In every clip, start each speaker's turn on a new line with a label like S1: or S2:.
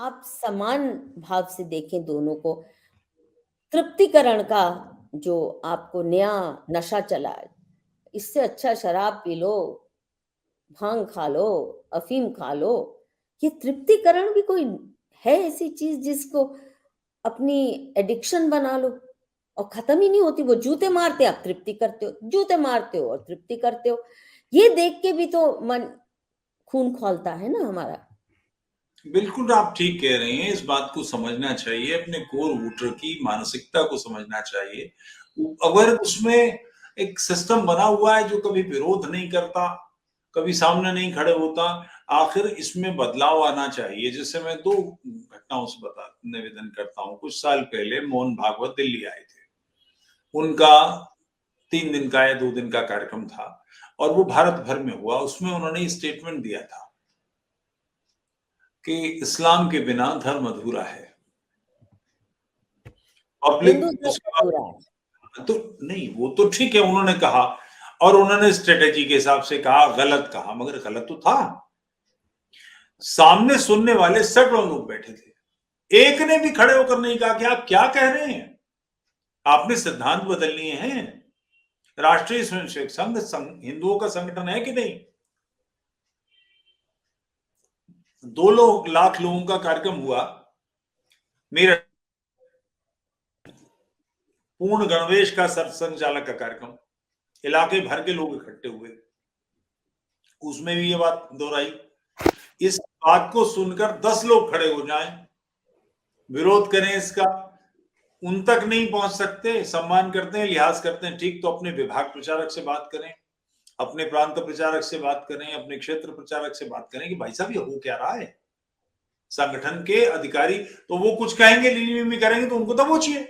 S1: आप समान भाव से देखें दोनों को। तृप्तिकरण का जो आपको नया नशा चला है, इससे अच्छा शराब पी लो, भांग खा लो, अफीम खा लो। ये तृप्तिकरण भी कोई है ऐसी चीज जिसको अपनी एडिक्शन बना लो और खत्म ही नहीं होती। वो जूते मारते आप तृप्ति करते हो, जूते मारते हो और तृप्ति करते हो। ये देख के भी तो मन खून खौलता है ना हमारा।
S2: बिल्कुल आप ठीक कह रहे हैं। इस बात को समझना चाहिए, अपने कोर वोटर की मानसिकता को समझना चाहिए। अगर उसमें एक सिस्टम बना हुआ है जो कभी विरोध नहीं करता, कभी सामने नहीं खड़े होता, आखिर इसमें बदलाव आना चाहिए। जैसे मैं दो घटनाओं से बता निवेदन करता हूँ। कुछ साल पहले मोहन भागवत दिल्ली आए थे। उनका 3 दिन का या 2 दिन का कार्यक्रम था और वो भारत भर में हुआ। उसमें उन्होंने स्टेटमेंट दिया था कि इस्लाम के बिना धर्म अधूरा है।
S1: हिंदू
S2: पब्लिक
S1: धर्म
S2: उसके
S1: पूरा है।
S2: बाद तो नहीं, वो तो ठीक है उन्होंने कहा और उन्होंने स्ट्रेटेजी के हिसाब से कहा, गलत कहा, मगर गलत तो था। सामने सुनने वाले सैकड़ों लोग बैठे थे, एक ने भी खड़े होकर नहीं कहा कि आप क्या कह रहे हैं, आपने सिद्धांत बदल लिए हैं। राष्ट्रीय स्वयंसेवक संघ हिंदुओं का संगठन है कि नहीं? 2 लाख लोगों का कार्यक्रम हुआ। मेरा पूर्ण गणवेश का सरसंघचालक का कार्यक्रम, इलाके भर के लोग इकट्ठे हुए, उसमें भी ये बात दोहराई। इस बात को सुनकर 10 लोग खड़े हो जाएं, विरोध करें इसका, उन तक नहीं पहुंच सकते। सम्मान करते हैं, लिहाज करते हैं, ठीक, तो अपने विभाग प्रचारक से बात करें, अपने प्रांत प्रचारक से बात करें, अपने क्षेत्र प्रचारक से बात करें कि भाई साहब ये हो क्या रहा है। संगठन के अधिकारी तो वो कुछ कहेंगे, लीनी करेंगे तो उनको दबोचिए,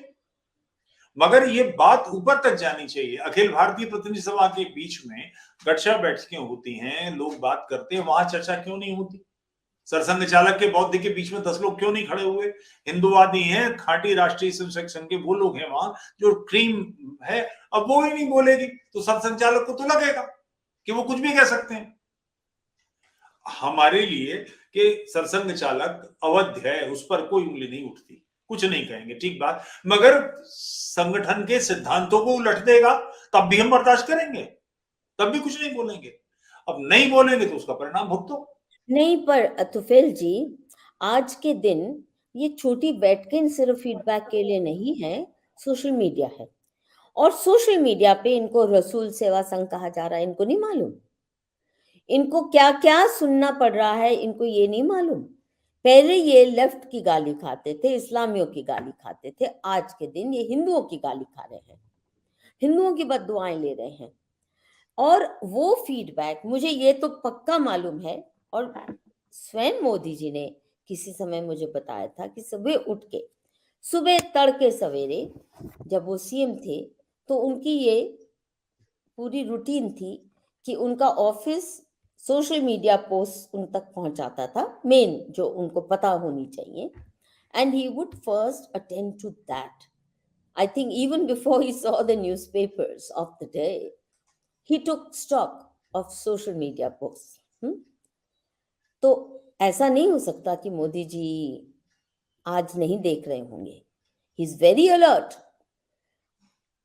S2: मगर ये बात ऊपर तक जानी चाहिए। अखिल भारतीय प्रतिनिधि सभा के बीच में कक्षा बैठकें होती हैं, लोग बात करते हैं, वहां चर्चा क्यों नहीं होती? सरसंघ चालक के बौद्ध के बीच में 10 लोग क्यों नहीं खड़े हुए? हिंदुवादी हैं, खाटी राष्ट्रीय स्वयंसेवक संघ के वो लोग हैं वहां जो क्रीम है, अब वो ही नहीं बोलेगी तो सरसंघ चालक को तो लगेगा कि वो कुछ भी कह सकते हैं। हमारे लिए कि सरसंघ चालक अवध है, उस पर कोई उंगली नहीं उठती, कुछ नहीं कहेंगे, ठीक बात, मगर संगठन के सिद्धांतों को उलट देगा तब भी हम बर्दाश्त करेंगे, तब भी कुछ नहीं बोलेंगे। अब नहीं बोलेंगे तो उसका परिणाम भुगतो।
S1: नहीं, पर तुफेल जी, आज के दिन ये छोटी बैठकें सिर्फ फीडबैक के लिए नहीं है, सोशल मीडिया है। और सोशल मीडिया पे इनको रसूल सेवा संघ कहा जा रहा है, इनको नहीं मालूम। इनको क्या क्या सुनना पड़ रहा है, इनको ये नहीं मालूम। पहले ये लेफ्ट की गाली खाते थे, इस्लामियों की गाली खाते थे, आज के दिन ये हिंदुओं की गाली खा रहे हैं, हिंदुओं की बददुआएं ले रहे हैं। और वो फीडबैक मुझे ये तो पक्का मालूम है, और स्वयं मोदी जी ने किसी समय मुझे बताया था कि सुबह उठ के, सुबह तड़के सवेरे जब वो सीएम थे, तो उनकी ये पूरी रूटीन थी कि उनका ऑफिस सोशल मीडिया पोस्ट उन तक पहुंचाता था, मेन जो उनको पता होनी चाहिए, and he would first attend to that. I think even before he saw the newspapers of the day, he took stock of social media posts. तो ऐसा नहीं हो सकता कि मोदी जी आज नहीं देख रहे होंगे। He is very alert.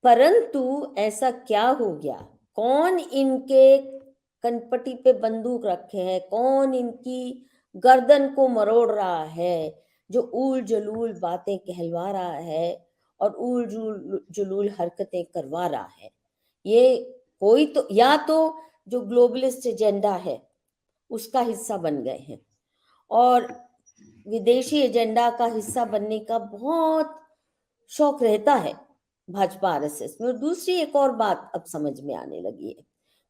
S1: परंतु ऐसा क्या हो गया, कौन इनके कनपटी पे बंदूक रखे है, कौन इनकी गर्दन को मरोड़ रहा है, जो ऊल जलूल बातें कहलवा रहा है और ऊल जुलूल हरकतें करवा रहा है। ये कोई तो, या तो जो ग्लोबलिस्ट एजेंडा है उसका हिस्सा बन गए हैं, और विदेशी एजेंडा का हिस्सा बनने का बहुत शौक रहता है भाजपा आरएसएस में। और दूसरी एक और बात अब समझ में आने लगी है,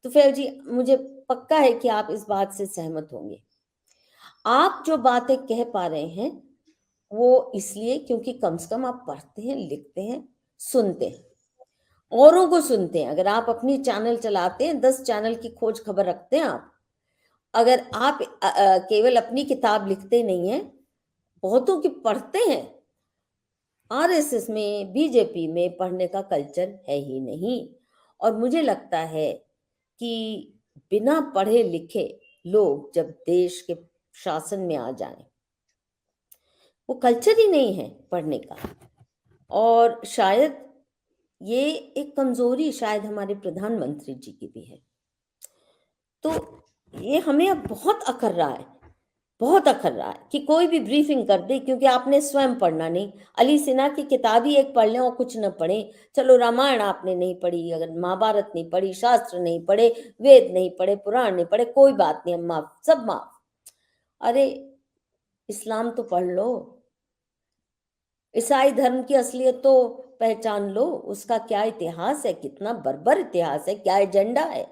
S1: तो फिर जी मुझे पक्का है कि आप इस बात से सहमत होंगे। आप जो बातें कह पा रहे हैं वो इसलिए क्योंकि कम से कम आप पढ़ते हैं, लिखते हैं, सुनते हैं, औरों को सुनते हैं। अगर आप अपनी चैनल चलाते हैं, 10 चैनल की खोज खबर रखते हैं आप, अगर आप केवल अपनी किताब लिखते नहीं हैं, बहुतों की पढ़ते हैं। आरएसएस में, बीजेपी में पढ़ने का कल्चर है ही नहीं। और मुझे लगता है कि बिना पढ़े लिखे लोग जब देश के शासन में आ जाएं, वो कल्चर ही नहीं है पढ़ने का। और शायद ये एक कमजोरी शायद हमारे प्रधानमंत्री जी की भी है। तो ये हमें अब बहुत अखर रहा है, बहुत अखर रहा है कि कोई भी ब्रीफिंग कर दे, क्योंकि आपने स्वयं पढ़ना नहीं। अली सिन्हा की किताब ही एक पढ़ लें और कुछ न पढ़ें, चलो रामायण आपने नहीं पढ़ी, अगर महाभारत नहीं पढ़ी, शास्त्र नहीं पढ़े, वेद नहीं पढ़े, पुराण नहीं पढ़े, कोई बात नहीं, हम माफ, सब माफ। अरे इस्लाम तो पढ़ लो, ईसाई धर्म की असलियत तो पहचान लो, उसका क्या इतिहास है, कितना बर्बर इतिहास है, क्या एजेंडा है।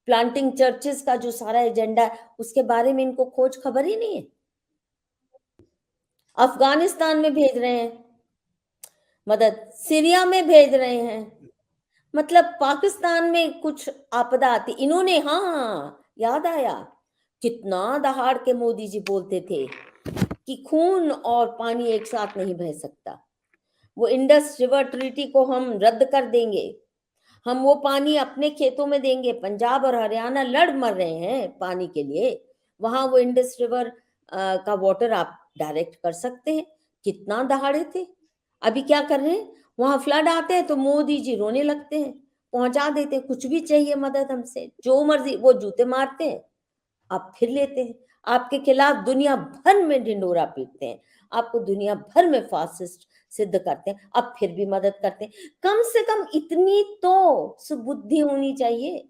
S1: प्लांटिंग चर्चेस का जो सारा एजेंडा है, उसके बारे में इनको खोज खबर ही नहीं है। अफगानिस्तान में भेज रहे हैं मदद, सीरिया में भेज रहे हैं, मतलब पाकिस्तान में कुछ आपदा आती, इन्होंने, हाँ याद आया, कितना दहाड़ के मोदी जी बोलते थे कि खून और पानी एक साथ नहीं बह सकता। वो इंडस रिवर ट्रीटी को हम रद्द कर देंगे, हम वो पानी अपने खेतों में देंगे। पंजाब और हरियाणा लड़ मर रहे हैं पानी के लिए, वहां वो इंडस रिवर का वाटर आप डायरेक्ट कर सकते हैं। कितना दहाड़े थे। अभी क्या कर रहे हैं, वहां फ्लड आते हैं तो मोदी जी रोने लगते हैं, पहुंचा देते हैं, कुछ भी चाहिए मदद हमसे, जो मर्जी, वो जूते मारते हैं, आप फिर लेते हैं। आपके खिलाफ दुनिया भर में ढिंडोरा पीटते हैं, आपको दुनिया भर में फासिस्ट सिद्ध करते हैं, अब फिर भी मदद करते हैं। कम से कम इतनी तो सुबुद्धि होनी चाहिए।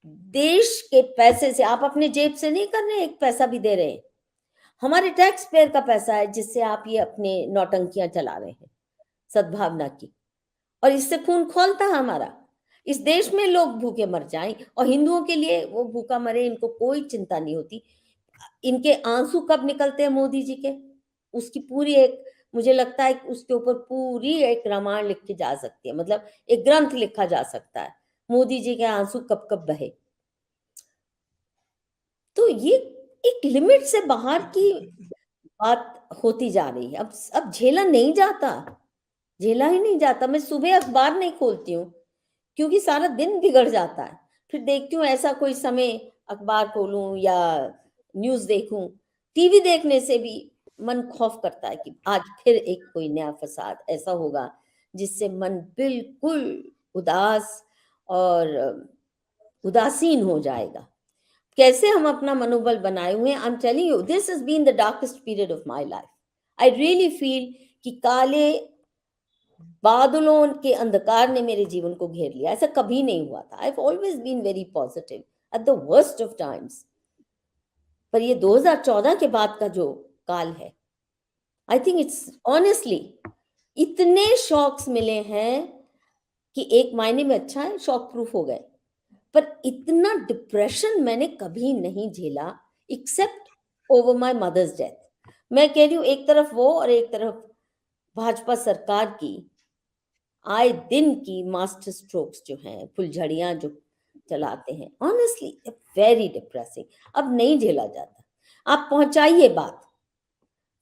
S1: देश के पैसे से, आप अपने जेब से नहीं कर रहे, एक पैसा भी दे रहे हैं, हमारे टैक्स पेयर का पैसा है जिससे आप ये अपने नौटंकियां चला रहे हैं सद्भावना की, और इससे खून खौलता है हमारा। इस देश में लोग भूखे मर जाएं और हिंदुओं के लिए वो भूखा मरे, इनको कोई चिंता नहीं होती। इनके आंसू कब निकलते हैं मोदी जी के, उसकी पूरी एक, मुझे लगता है कि उसके ऊपर पूरी एक रामायण लिखी जा सकती है, मतलब एक ग्रंथ लिखा जा सकता है, मोदी जी के आंसू कब कब बहे। तो ये एक लिमिट से बाहर की बात होती जा रही है। अब झेला नहीं जाता, झेला ही नहीं जाता। मैं सुबह अखबार नहीं खोलती हूँ क्योंकि सारा दिन बिगड़ जाता है। फिर देखती हूँ ऐसा कोई समय अखबार खोलूं या न्यूज़ देखूं, टीवी देखने से भी मन खौफ करता है कि आज फिर एक कोई नया फसाद ऐसा होगा जिससे मन बिल्कुल उदास और उदासीन हो जाएगा। कैसे हम अपना मनोबल बनाए हुए हैं। I am telling you, this has been the darkest period of my life. I really feel कि काले बादलों के अंधकार ने मेरे जीवन को घेर लिया, ऐसा कभी नहीं हुआ था। I have always been very positive at the worst of times. पर ये 2014 के बाद का जो काल है, आई थिंक इट्स ऑनेस्टली, इतने शॉक्स मिले हैं कि एक मायने में अच्छा है, शॉक प्रूफ हो गए। पर इतना डिप्रेशन मैंने कभी नहीं झेला except over my mother's death. मैं कह रही हूँ, एक तरफ वो और एक तरफ भाजपा सरकार की आए दिन की मास्टर स्ट्रोक्स जो हैं, फुलझड़ियां जो चलाते हैं, ऑनेस्टली वेरी डिप्रेसिंग। अब नहीं झेला जाता। आप पहुंचाइए बात,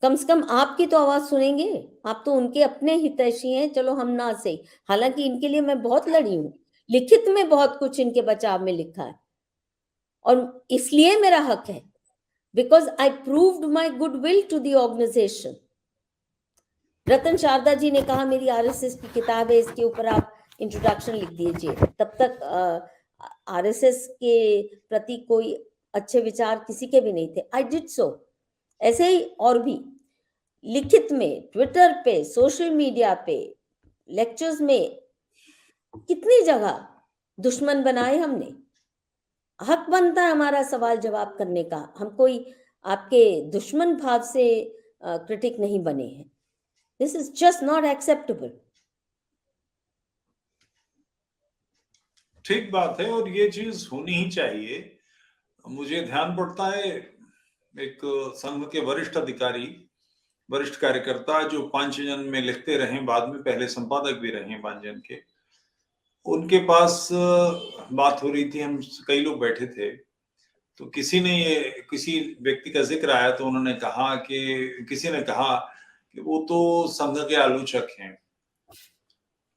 S1: कम से कम आपकी तो आवाज सुनेंगे। आप तो उनके अपने हितैषी हैं, चलो हम ना सही, हालांकि इनके लिए मैं बहुत लड़ी हूँ, लिखित में बहुत कुछ इनके बचाव में लिखा है, और इसलिए मेरा हक है, because I proved my goodwill to the organisation. Ratan Sharda ji ने कहा मेरी आरएसएस की किताब है, इसके ऊपर आप इंट्रोडक्शन लिख दीजिए। तब तक आरएसएस के प्रति कोई अच्छे विचार किसी के भी नहीं थे। I did so. ऐसे ही और भी लिखित में, ट्विटर पे, सोशल मीडिया पे, लेक्चर्स में, कितनी जगह दुश्मन बनाए हमने। हक बनता है हमारा सवाल जवाब करने का। हम कोई आपके दुश्मन भाव से क्रिटिक नहीं बने हैं। This is just not acceptable.
S2: ठीक बात है, और ये चीज होनी ही चाहिए। मुझे ध्यान पड़ता है एक संघ के वरिष्ठ अधिकारी, वरिष्ठ कार्यकर्ता जो पांचजन में लिखते रहे, बाद में पहले संपादक भी रहे पांचजन के, उनके पास बात हो रही थी, हम कई लोग बैठे थे, तो किसी व्यक्ति का जिक्र आया, तो उन्होंने कहा कि किसी ने कहा कि वो तो संघ के आलोचक हैं।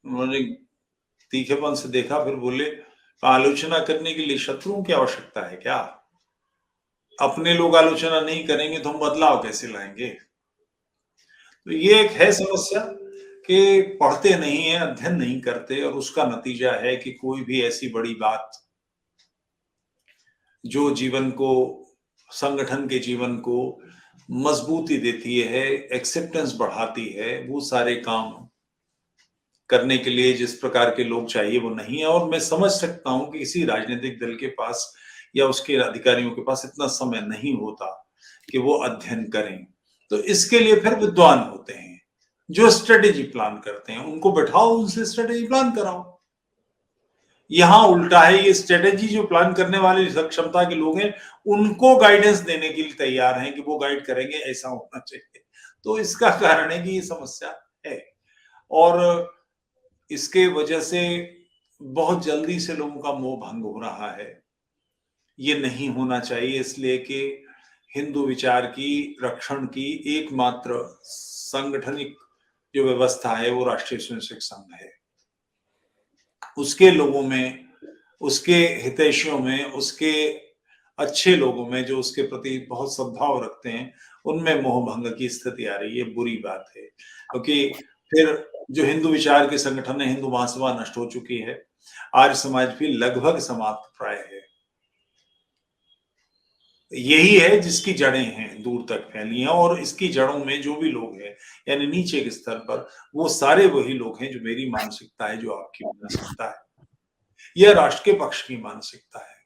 S2: उन्होंने तीखेपन से देखा, फिर बोले, आलोचना करने के लिए शत्रुओं की आवश्यकता है क्या? अपने लोग आलोचना नहीं करेंगे तो हम बदलाव कैसे लाएंगे? तो ये एक है समस्या कि पढ़ते नहीं है, अध्ययन नहीं करते, और उसका नतीजा है कि कोई भी ऐसी बड़ी बात जो जीवन को, संगठन के जीवन को मजबूती देती है, एक्सेप्टेंस बढ़ाती है, वो सारे काम करने के लिए जिस प्रकार के लोग चाहिए वो नहीं है। और मैं समझ सकता हूं कि किसी राजनीतिक दल के पास या उसके अधिकारियों के पास इतना समय नहीं होता कि वो अध्ययन करें। तो इसके लिए फिर विद्वान होते हैं जो स्ट्रेटेजी प्लान करते हैं, उनको बैठाओ, उनसे स्ट्रेटेजी प्लान कराओ। यहां उल्टा है, ये स्ट्रेटेजी जो प्लान करने वाले क्षमता के लोग हैं उनको गाइडेंस देने के लिए तैयार हैं कि वो गाइड करेंगे ऐसा होना चाहिए। तो इसका कारण है कि ये समस्या है, और इसके वजह से बहुत जल्दी से लोगों का मोह भंग हो रहा है। ये नहीं होना चाहिए, इसलिए कि हिंदू विचार की रक्षण की एकमात्र सांगठनिक जो व्यवस्था है वो राष्ट्रीय स्वयंसेवक संघ है। उसके लोगों में, उसके हितैषियों में, उसके अच्छे लोगों में जो उसके प्रति बहुत सद्भाव रखते हैं, उनमें मोह भंग की स्थिति आ रही है। बुरी बात है, क्योंकि फिर जो हिंदू विचार के संगठन है, हिंदू महासभा नष्ट हो चुकी है, आर्य समाज भी लगभग समाप्त प्राय है। यही है जिसकी जड़ें हैं दूर तक फैली हैं, और इसकी जड़ों में जो भी लोग हैं, यानी नीचे के स्तर पर, वो सारे वही लोग हैं जो मेरी मानसिकता है, जो आपकी मानसिकता है, यह राष्ट्र के पक्ष की मानसिकता है।